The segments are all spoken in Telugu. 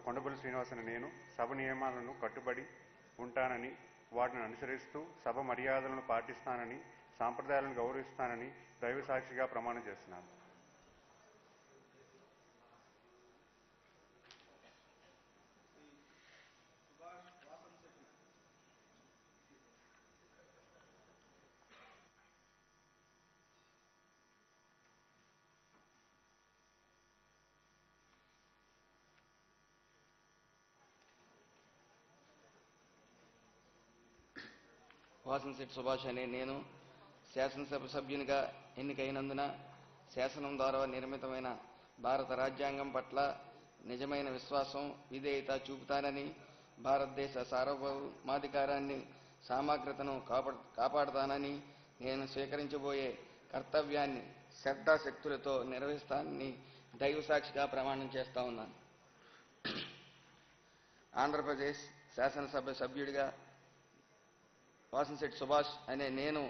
కొండపల్లి శ్రీనివాస్ అనే నేను సభ నియమాలను కట్టుబడి ఉంటానని, వాటిని అనుసరిస్తూ సభ మర్యాదలను పాటిస్తానని, సాంప్రదాయాలను గౌరవిస్తానని దైవ సాక్షిగా ప్రమాణం చేస్తున్నాను. వాసంశెట్టి సుభాష్ అనే నేను శాసనసభ సభ్యునిగా ఎన్నికైనందున శాసనం ద్వారా నిర్మితమైన భారత రాజ్యాంగం పట్ల నిజమైన విశ్వాసం, విధేయత చూపుతానని, భారతదేశ సార్వభౌమాధికారాన్ని, సమగ్రతను కాపాడుతానని, నేను స్వీకరించబోయే కర్తవ్యాన్ని శ్రద్ధాశక్తులతో నిర్వహిస్తానని దైవ సాక్షిగా ప్రమాణం చేస్తా ఉన్నాను. ఆంధ్రప్రదేశ్ శాసనసభ సభ్యుడిగా వాసంశెట్టి సుభాష్ అనే నేను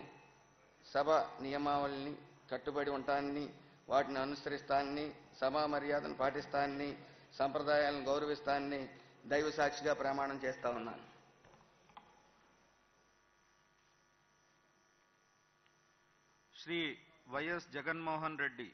సభ నియమావళిని కట్టుబడి ఉంటానని, వాటిని అనుసరిస్తానని, సభా మర్యాదను పాటిస్తానని, సంప్రదాయాలను గౌరవిస్తానని దైవ సాక్షిగా ప్రమాణం చేస్తా ఉన్నాను. శ్రీ వైఎస్ జగన్మోహన్ రెడ్డి.